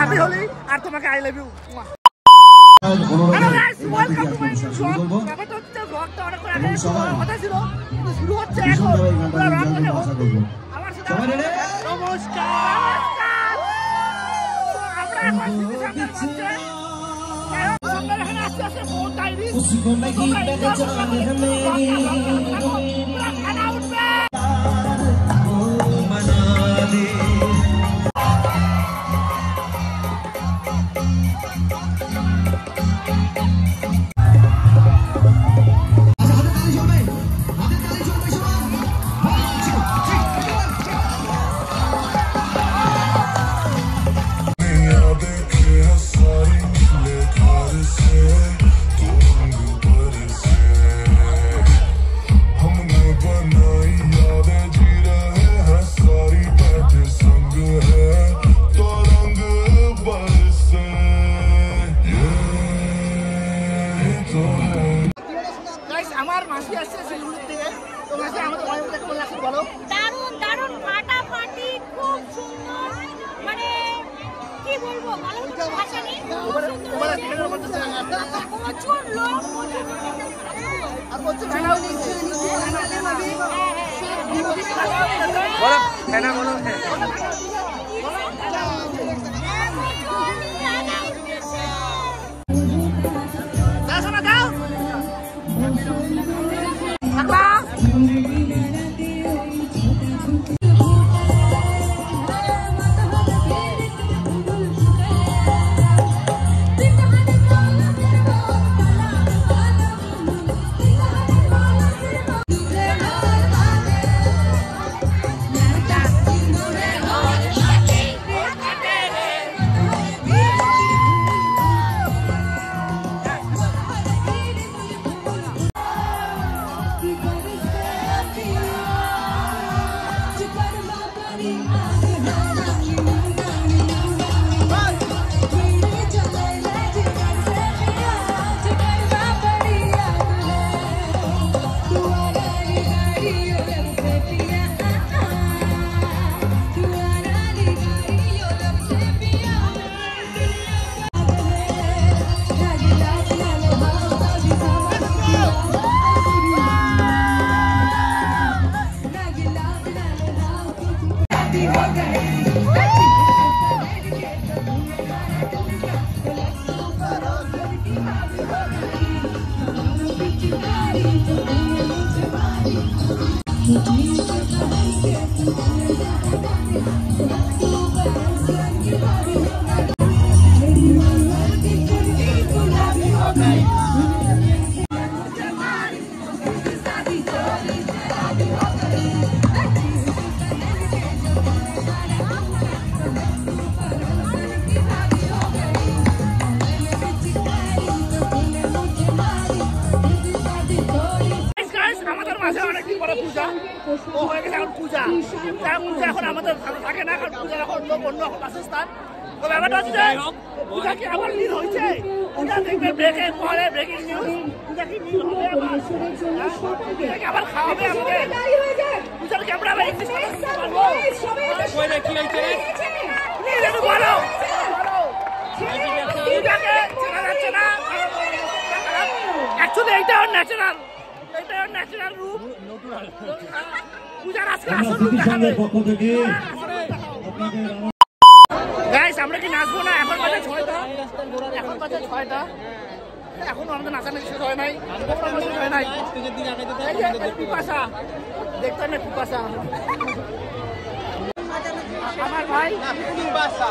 Happy Holi আর তোমাকে I love you. Hello guys, welcome to my new blog. ব্যাপারটা হচ্ছে ব্লগটা অনেক আগে শুরু হওয়ার কথা ছিল, কিন্তু শুরু হচ্ছে এখন। পুরো রং করে আমার সাথে নমস্কার। আমরা এখন সিটি সেন্টার মঞ্চে এখানে আসছে আসছে ফোন ডাইরি খানা উঠবে। আমার মাসি আসছে শিলিগুড়ি থেকে, তো মাসি আমাদের অনেক কেমন লাগছে বলো? দারুণ দারুণ, ফাটাফাটি, খুব সুন্দর, মানে কি বলবো, ভালো কোনো ভাষা নেই। প্রচুর লোক, আর প্রচুর মেলাও দিচ্ছে। বলো মেলা বলো। পূজা ও হয়ে গেছে এখন পূজা এখন আমাদের থাকে না, কারণ পূজা এখন অন্য বাসস্থান। তো ব্যাপারটা হচ্ছে পূজা কি আবার নীল হয়েছে? পূজা দেখবে ব্রেকের পরে ব্রেকিং নিউজ, পূজা কি নীল হবে আবার? পূজা কি আবার খাওয়াবে আমাদের? পূজার কি আমরা আবার এক্সিস্ট করতে পারবো? নীল একটু বলো, পূজাকে চেনা যাচ্ছে না। অ্যাকচুয়ালি এইটা ওর ন্যাচারাল, এটা ওর ন্যাচারাল রূপ। পূজার আজকে আসল রূপ দেখাবে। গাইস আমরা কি নাচবো না? এখন বাজে 6টা, এখন বাজে 6টা, এখনো আমাদের নাচানো শেষ হয় নাই, হয় নাই। পিপাসা দেখতে না, পিপাসা আমার ভাই পিপাসা।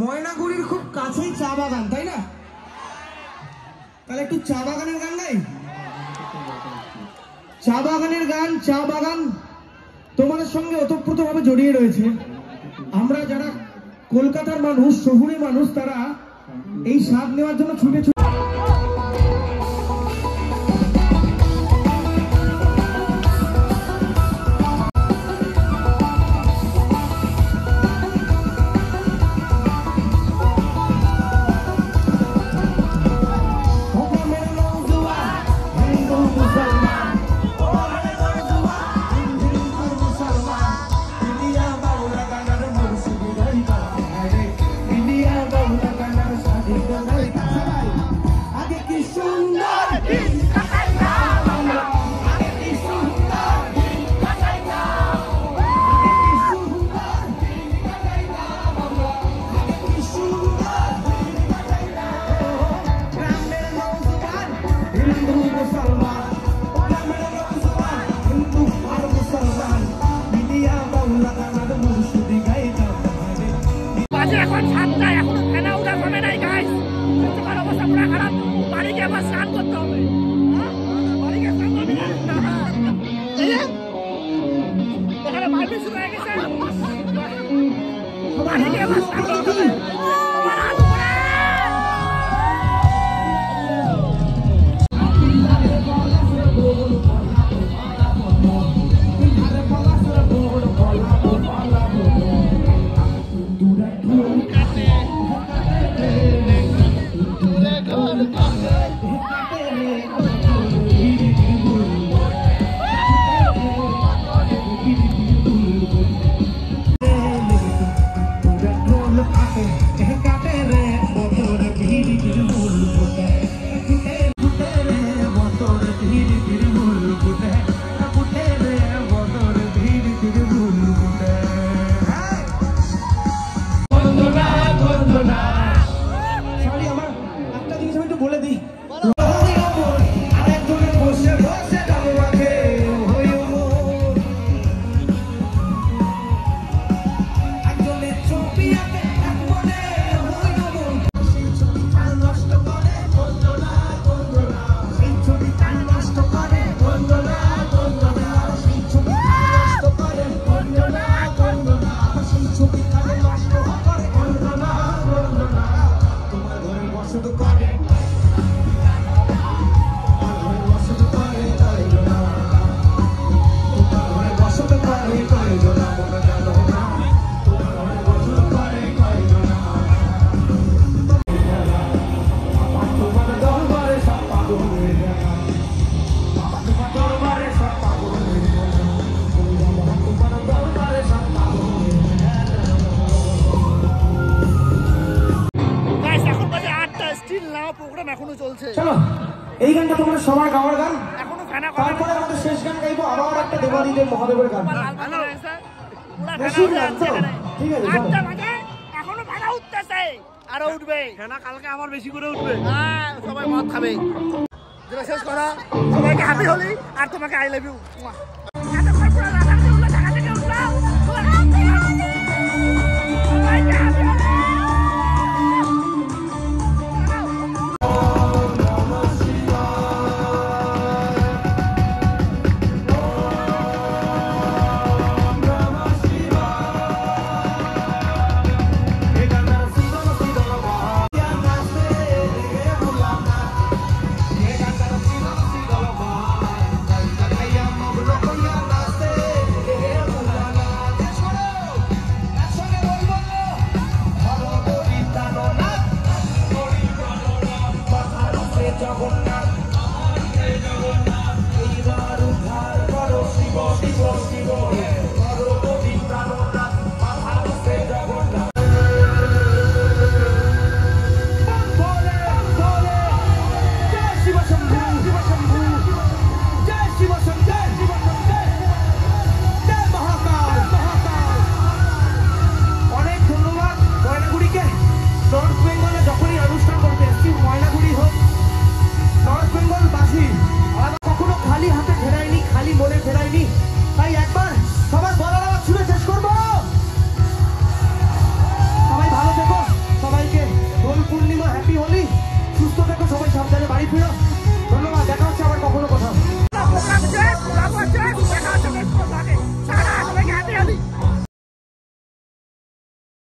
ময়নাগুড়ির খুব কাছেই চা বাগান, তাই না? তাহলে একটু চা বাগানের গান গাই। চা বাগানের গান, চা বাগান তোমাদের সঙ্গে ওতপ্রোতভাবে জড়িয়ে রয়েছে। আমরা যারা কলকাতার মানুষ, শহুরে মানুষ, তারা এই স্বাদ নেওয়ার জন্য ছুটে ছুটে এখন 7টা, এখনো ফেনা উঠা কমে নাই গাইস। তোমার অবস্থা পুরো খারাপ। বাড়িতে আবার স্নান করতে হবে। বাড়িতে স্নান করবি না? এখানে মারপিট শুরু হয়ে গেছে। বাড়িতে আবার স্নান করতে হবে। তোমার হাত উপরে। এই গানটা তোমরা সবার গাওয়ার গান। তারপরে আমাদের শেষ গান গাইবো আবার একটা দেবাদিদেব মহাদেবের গান। ঠিক আছে, এখনো ফেনা উঠতেছে, আরো উঠবে ফেনা, কালকে আবার বেশি করে উঠবে। সবাই মদ খাবে। যেটা শেষ করা, সবাইকে হ্যাপি হোলি আর তোমাকে আই লাভ ইউ। জগন্নাথ